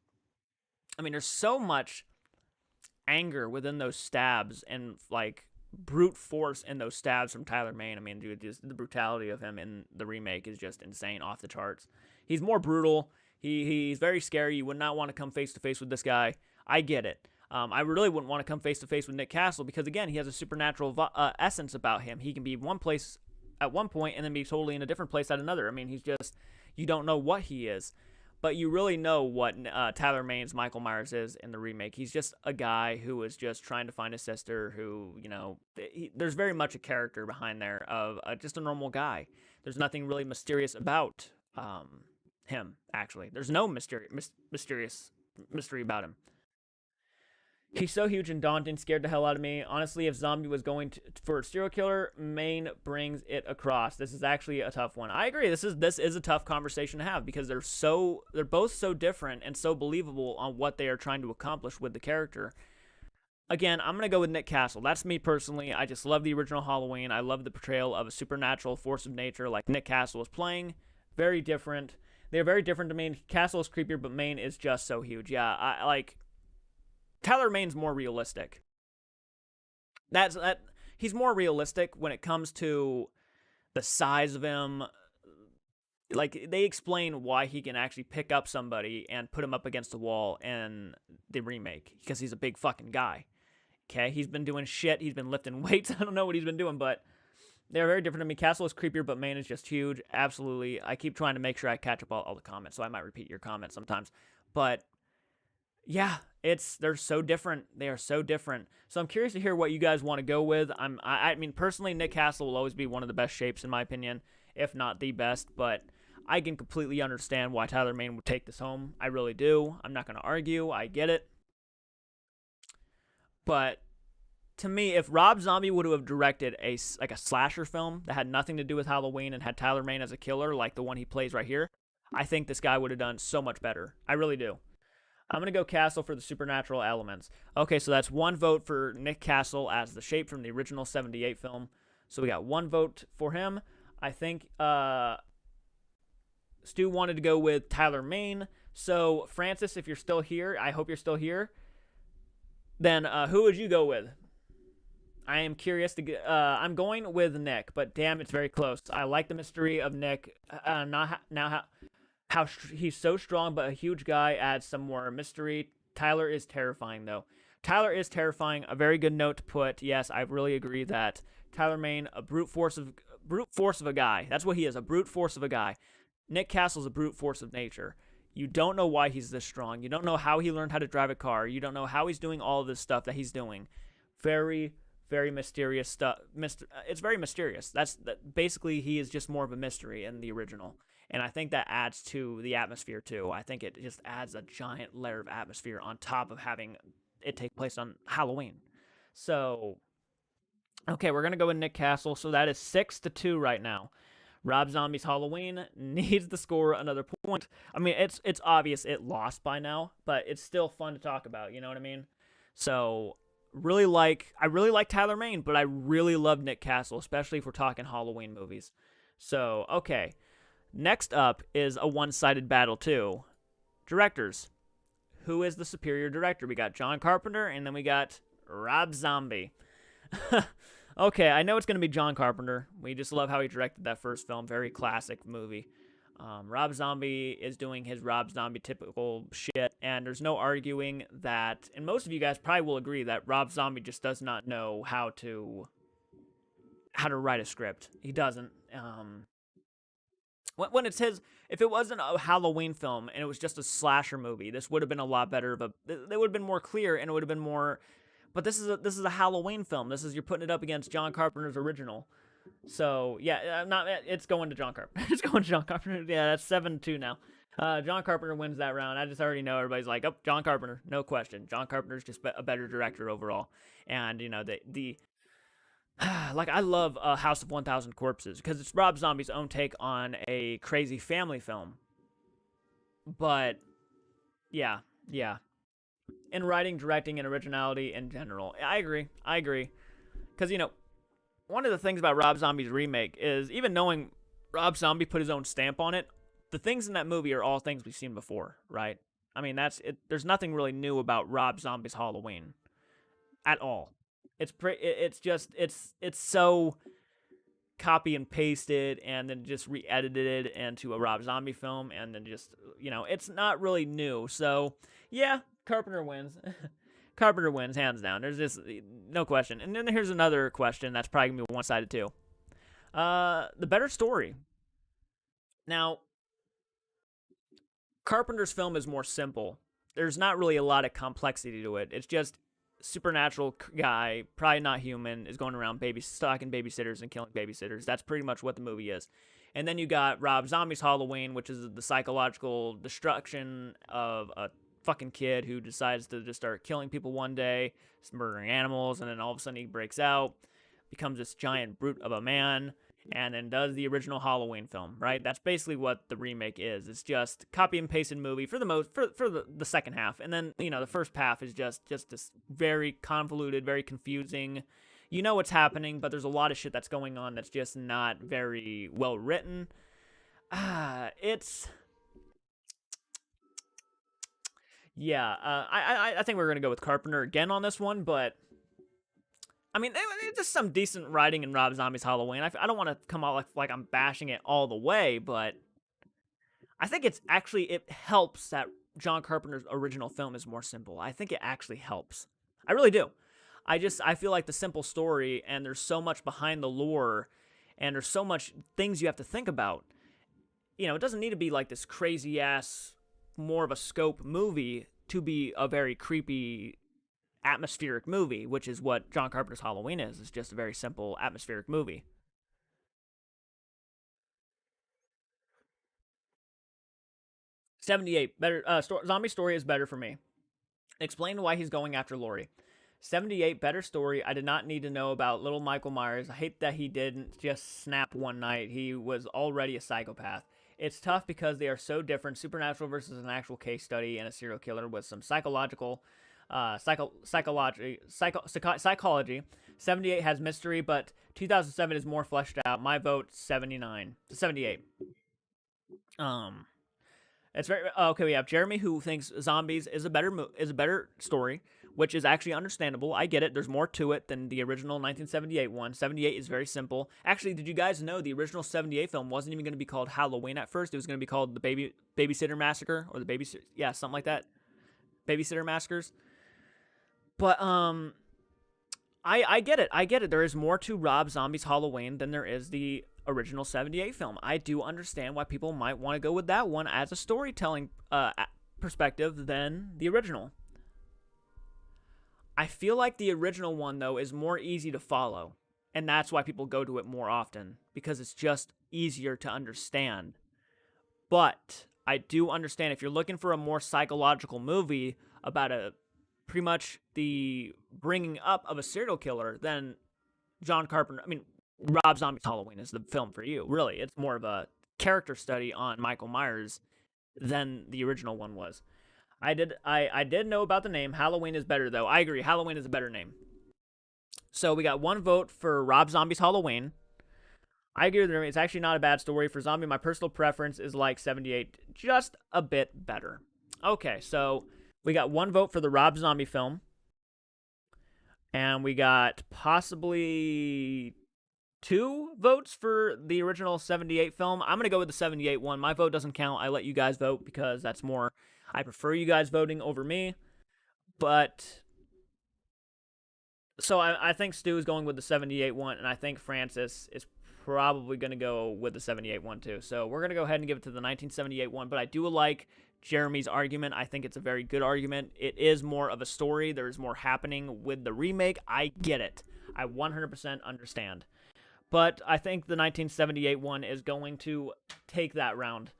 I mean, there's so much anger within those stabs and, brute force in those stabs from Tyler Mane. I mean, dude, just the brutality of him in the remake is just insane, off the charts. He's more brutal. He's very scary. You would not want to come face to face with this guy. I get it. I really wouldn't want to come face to face with Nick Castle because, again, he has a supernatural essence about him. He can be one place at one point and then be totally in a different place at another. I mean, he's just, you don't know what he is. But you really know what Tyler Mane's Michael Myers is in the remake. He's just a guy who is just trying to find his sister who, there's very much a character behind there of just a normal guy. There's nothing really mysterious about him, actually. There's no mystery about him. He's so huge and daunting, scared the hell out of me. Honestly, if Zombie was going for a serial killer, Mane brings it across. This is actually a tough one. I agree. This is a tough conversation to have because they're both so different and so believable on what they are trying to accomplish with the character. Again, I'm going to go with Nick Castle. That's me personally. I just love the original Halloween. I love the portrayal of a supernatural force of nature like Nick Castle is playing. Very different. They're very different to Mane. Castle is creepier, but Mane is just so huge. Yeah, Tyler Mane's more realistic. He's more realistic when it comes to the size of him. They explain why he can actually pick up somebody and put him up against the wall in the remake because he's a big fucking guy. Okay, he's been doing shit. He's been lifting weights. I don't know what he's been doing, but they're very different to me. Castle is creepier, but Mane is just huge. Absolutely. I keep trying to make sure I catch up all the comments, so I might repeat your comments sometimes. But yeah, they're so different. They are so different. So I'm curious to hear what you guys want to go with. I mean, personally, Nick Castle will always be one of the best shapes in my opinion, if not the best. But I can completely understand why Tyler Mane would take this home. I really do. I'm not going to argue. I get it. But to me, if Rob Zombie would have directed a slasher film that had nothing to do with Halloween and had Tyler Mane as a killer, like the one he plays right here, I think this guy would have done so much better. I really do. I'm going to go Castle for the supernatural elements. Okay, so that's one vote for Nick Castle as the Shape from the original 78 film. So we got one vote for him. I think Stu wanted to go with Tyler Mane. So, Francis, if you're still here, I hope you're still here. Then who would you go with? I am curious to I'm going with Nick, but damn, it's very close. I like the mystery of Nick. How he's so strong, but a huge guy adds some more mystery. Tyler is terrifying, though. Tyler is terrifying. A very good note to put. Yes, I really agree that Tyler Mane, a brute force of a guy. That's what he is, a brute force of a guy. Nick Castle's a brute force of nature. You don't know why he's this strong. You don't know how he learned how to drive a car. You don't know how he's doing all of this stuff that he's doing. Very, very mysterious stuff. It's very mysterious. Basically, he is just more of a mystery in the original. And I think that adds to the atmosphere, too. I think it just adds a giant layer of atmosphere on top of having it take place on Halloween. So, okay, we're going to go with Nick Castle. So that is 6-2 right now. Rob Zombie's Halloween needs to score another point. I mean, it's obvious it lost by now, but it's still fun to talk about. You know what I mean? So, I really like Tyler Mane, but I really love Nick Castle, especially if we're talking Halloween movies. So, okay. Next up is a one-sided battle, too. Directors. Who is the superior director? We got John Carpenter, and then we got Rob Zombie. Okay, I know it's going to be John Carpenter. We just love how he directed that first film. Very classic movie. Rob Zombie is doing his Rob Zombie typical shit, and there's no arguing that, and most of you guys probably will agree that Rob Zombie just does not know how to write a script. He doesn't. When it's his, if it wasn't a Halloween film and it was just a slasher movie, this would have been a lot better. It would have been more clear, and it would have been more. But this is a Halloween film. You're putting it up against John Carpenter's original. So yeah, it's going to John Carpenter. It's going to John Carpenter. Yeah, that's 7-2 now. John Carpenter wins that round. I just already know everybody's like, oh, John Carpenter, no question. John Carpenter's just a better director overall. And you know the like I love House of 1,000 Corpses because it's Rob Zombie's own take on a crazy family film. But yeah. In writing, directing, and originality in general. I agree. Because, you know, one of the things about Rob Zombie's remake is even knowing Rob Zombie put his own stamp on it, the things in that movie are all things we've seen before, right? I mean, that's it. There's nothing really new about Rob Zombie's Halloween at all. It's so copy and pasted and then just re-edited into a Rob Zombie film and then just, you know, it's not really new. So, yeah, Carpenter wins. Carpenter wins, hands down. There's just no question. And then here's another question that's probably going to be one-sided too. The better story. Now, Carpenter's film is more simple. There's not really a lot of complexity to it. It's just supernatural guy, probably not human, is going around stalking babysitters and killing babysitters. That's pretty much what the movie is. And then you got Rob Zombie's Halloween, which is the psychological destruction of a fucking kid who decides to just start killing people one day, murdering animals, and then all of a sudden he breaks out, becomes this giant brute of a man, and then does the original Halloween film, right? That's basically what the remake is. It's just copy and pasted movie for the second half. And then, you know, the first half is just this very convoluted, very confusing. You know what's happening, but there's a lot of shit that's going on that's just not very well written. Yeah, I think we're going to go with Carpenter again on this one, but I mean, it's just some decent writing in Rob Zombie's Halloween. I don't want to come out like I'm bashing it all the way, but I think it helps that John Carpenter's original film is more simple. I think it actually helps. I really do. I feel like the simple story, and there's so much behind the lore, and there's so much things you have to think about. You know, it doesn't need to be like this crazy-ass, more of a scope movie to be a very creepy, atmospheric movie, which is what John Carpenter's Halloween is. It's just a very simple, atmospheric movie. 78. Better. Zombie story is better for me. Explain why he's going after Laurie. 78. Better story. I did not need to know about little Michael Myers. I hate that he didn't just snap one night. He was already a psychopath. It's tough because they are so different. Supernatural versus an actual case study and a serial killer with some psychology. 78 has mystery, but 2007 is more fleshed out. My vote 78. It's very okay. We have Jeremy who thinks Zombies is a better story, which is actually understandable. I get it. There's more to it than the original 1978 one. 78 is very simple. Actually, did you guys know the original 78 film wasn't even going to be called Halloween at first? It was going to be called the Babysitter Massacre or something like that. Babysitter Massacres. But I get it. I get it. There is more to Rob Zombie's Halloween than there is the original 78 film. I do understand why people might want to go with that one as a storytelling perspective than the original. I feel like the original one, though, is more easy to follow. And that's why people go to it more often, because it's just easier to understand. But I do understand if you're looking for a more psychological movie about pretty much the bringing up of a serial killer, then Rob Zombie's Halloween is the film for you. Really, it's more of a character study on Michael Myers than the original one was. I did know about the name. Halloween is better, though. I agree. Halloween is a better name. So we got 1 vote for Rob Zombie's Halloween. I agree with him. It's actually not a bad story for Zombie. My personal preference is like 78, just a bit better. Okay, so we got 1 vote for the Rob Zombie film. And we got possibly 2 votes for the original 78 film. I'm going to go with the 78 one. My vote doesn't count. I let you guys vote because that's more... I prefer you guys voting over me. But... So I think Stu is going with the 78 one, and I think Francis is probably going to go with the 78 one too. So we're going to go ahead and give it to the 1978 one, but I do like Jeremy's argument. I think it's a very good argument. It is more of a story. There's more happening with the remake. I get it. I 100% understand. But I think the 1978 one is going to take that round.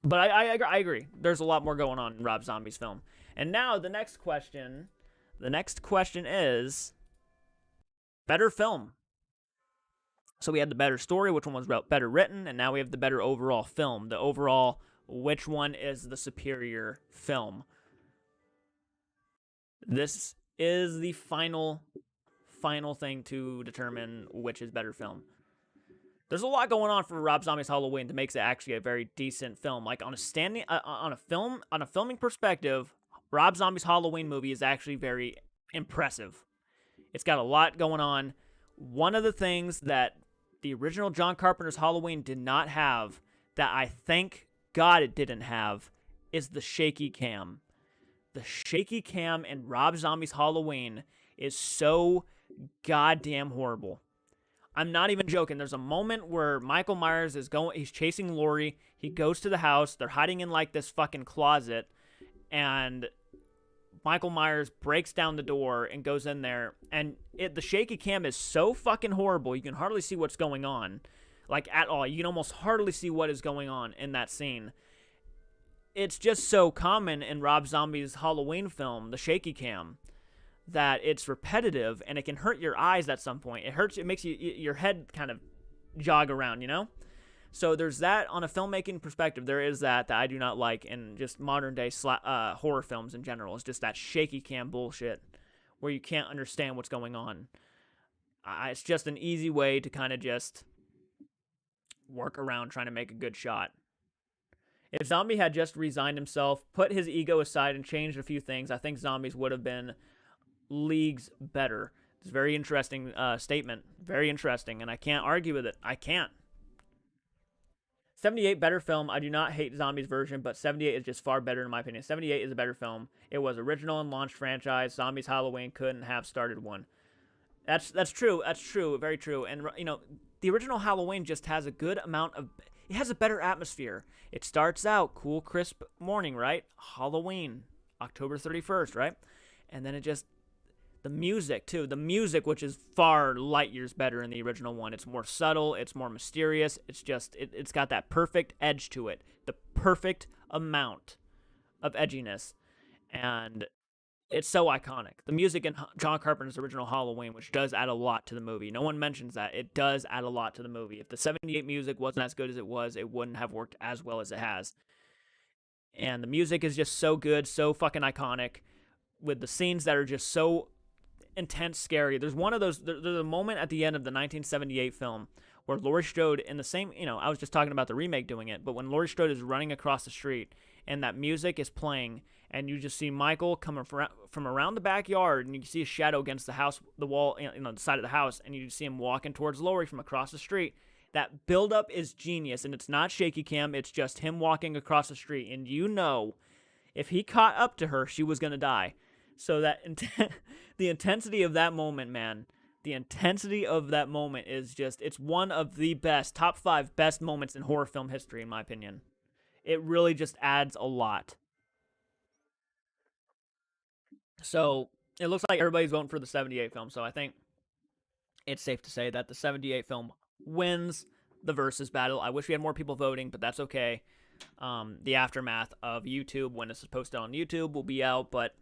But I agree. There's a lot more going on in Rob Zombie's film. And now the next question... The next question is better film. So we had the better story, which one was better written, and now we have the better overall film. The overall, which one is the superior film? This is the final thing to determine which is better film. There's a lot going on for Rob Zombie's Halloween that makes it actually a very decent film. Like on a filming perspective, Rob Zombie's Halloween movie is actually very impressive. It's got a lot going on. One of the things that the original John Carpenter's Halloween did not have, that I thank God it didn't have, is the shaky cam. The shaky cam in Rob Zombie's Halloween is so goddamn horrible. I'm not even joking. There's a moment where Michael Myers he's chasing Laurie. He goes to the house. They're hiding in like this fucking closet. And Michael Myers breaks down the door and goes in there, and the shaky cam is so fucking horrible, you can hardly see what's going on, like, at all. You can almost hardly see what is going on in that scene. It's just so common in Rob Zombie's Halloween film, the shaky cam, that it's repetitive, and it can hurt your eyes at some point. It makes your head kind of jog around, you know? So there's that on a filmmaking perspective. There is that I do not like in just modern day horror films in general. It's just that shaky cam bullshit where you can't understand what's going on. It's just an easy way to kind of just work around trying to make a good shot. If Zombie had just resigned himself, put his ego aside, and changed a few things, I think Zombies would have been leagues better. It's a very interesting statement. Very interesting, and I can't argue with it. I can't. 78 better film. I do not hate Zombies version, but 78 is just far better in my opinion. 78 is a better film. It was original and launched franchise. Zombies Halloween couldn't have started one. That's true. That's true. Very true. And you know, the original Halloween just has a good amount of. It has a better atmosphere. It starts out cool, crisp morning, right? Halloween, October 31st, right? And then it just. The music, too. The music, which is far light years better in the original one. It's more subtle. It's more mysterious. It's just, it's got that perfect edge to it. The perfect amount of edginess. And it's so iconic. The music in John Carpenter's original Halloween, which does add a lot to the movie. No one mentions that. It does add a lot to the movie. If the 78 music wasn't as good as it was, it wouldn't have worked as well as it has. And the music is just so good, so fucking iconic, with the scenes that are just so intense, scary. There's one of those, there's a moment at the end of the 1978 film where Laurie Strode, in the same, you know, I was just talking about the remake doing it, but when Laurie Strode is running across the street and that music is playing and you just see Michael coming from around the backyard and you see a shadow against the house, the wall, you know, the side of the house, and you see him walking towards Laurie from across the street. That build-up is genius, and it's not shaky cam, it's just him walking across the street, and you know if he caught up to her, she was going to die. So that the intensity of that moment, man, the intensity of that moment is just, it's one of the best, top 5 best moments in horror film history, in my opinion. It really just adds a lot. So it looks like everybody's voting for the 78 film. So I think it's safe to say that the 78 film wins the versus battle. I wish we had more people voting, but that's okay. The aftermath of YouTube, when this is posted on YouTube, will be out, but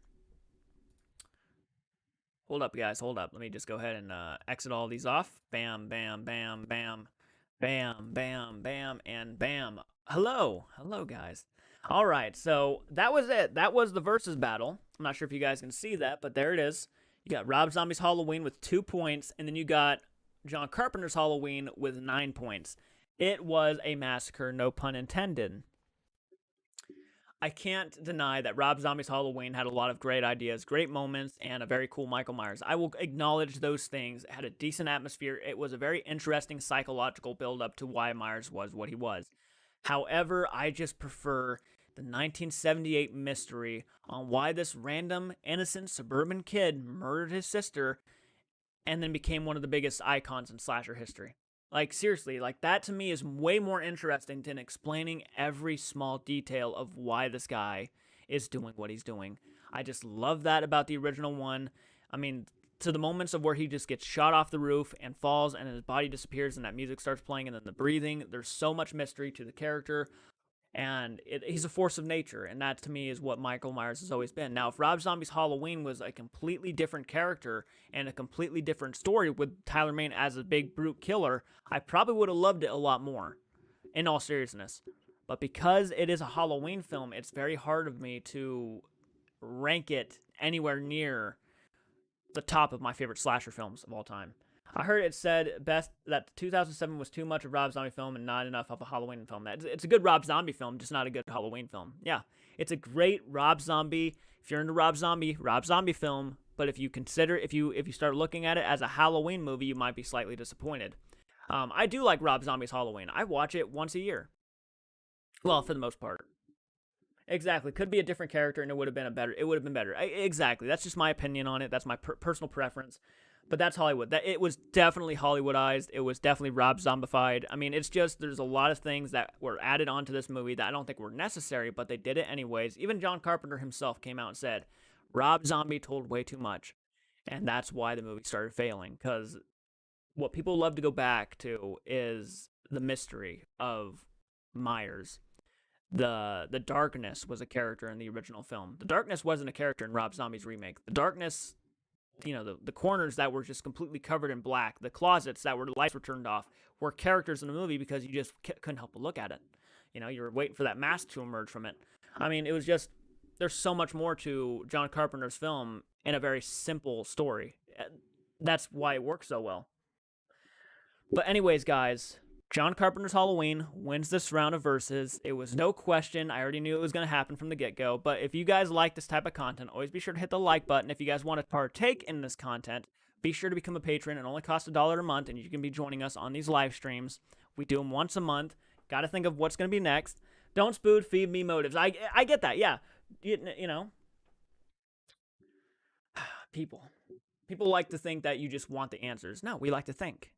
hold up, guys, hold up. Let me just go ahead and exit all these off. Bam, bam, bam, bam, bam, bam, bam, and bam. Hello, hello, guys. All right, so that was it. That was the versus battle. I'm not sure if you guys can see that, but there it is. You got Rob Zombie's Halloween with 2 points, and then you got John Carpenter's Halloween with 9 points. It was a massacre, no pun intended. I can't deny that Rob Zombie's Halloween had a lot of great ideas, great moments, and a very cool Michael Myers. I will acknowledge those things. It had a decent atmosphere. It was a very interesting psychological build-up to why Myers was what he was. However, I just prefer the 1978 mystery on why this random, innocent suburban kid murdered his sister and then became one of the biggest icons in slasher history. Like, seriously, like, that to me is way more interesting than explaining every small detail of why this guy is doing what he's doing. I just love that about the original one. I mean, to the moments of where he just gets shot off the roof and falls and his body disappears and that music starts playing and then the breathing. There's so much mystery to the character. And he's a force of nature, and that to me is what Michael Myers has always been. Now, if Rob Zombie's Halloween was a completely different character and a completely different story with Tyler Mane as a big brute killer, I probably would have loved it a lot more, in all seriousness. But because it is a Halloween film, it's very hard of me to rank it anywhere near the top of my favorite slasher films of all time. I heard it said best that 2007 was too much of Rob Zombie film and not enough of a Halloween film. It's a good Rob Zombie film, just not a good Halloween film. Yeah, it's a great Rob Zombie. If you're into Rob Zombie film. But if you start looking at it as a Halloween movie, you might be slightly disappointed. I do like Rob Zombie's Halloween. I watch it once a year. Well, for the most part. Exactly. Could be a different character, and it would have been better. Exactly. That's just my opinion on it. That's my personal preference. But that's Hollywood. It was definitely Hollywoodized. It was definitely Rob Zombified. I mean, it's just, there's a lot of things that were added onto this movie that I don't think were necessary, but they did it anyways. Even John Carpenter himself came out and said, Rob Zombie told way too much. And that's why the movie started failing. Because what people love to go back to is the mystery of Myers. The darkness was a character in the original film. The darkness wasn't a character in Rob Zombie's remake. The darkness, the corners that were just completely covered in black, the closets that the lights were turned off, were characters in the movie because you just couldn't help but look at it. You were waiting for that mask to emerge from it. I mean, it was just, there's so much more to John Carpenter's film in a very simple story. That's why it works so well. But anyways, guys, John Carpenter's Halloween wins this round of verses. It was no question. I already knew it was going to happen from the get-go. But if you guys like this type of content, always be sure to hit the like button. If you guys want to partake in this content, be sure to become a patron. It only costs $1 a month, and you can be joining us on these live streams. We do them once a month. Got to think of what's going to be next. Don't spoon feed me motives. I get that, yeah. People like to think that you just want the answers. No, we like to think.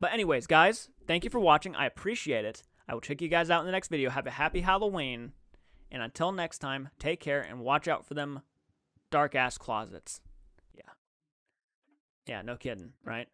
But anyways, guys, thank you for watching. I appreciate it. I will check you guys out in the next video. Have a happy Halloween. And until next time, take care and watch out for them dark-ass closets. Yeah. Yeah, no kidding, right?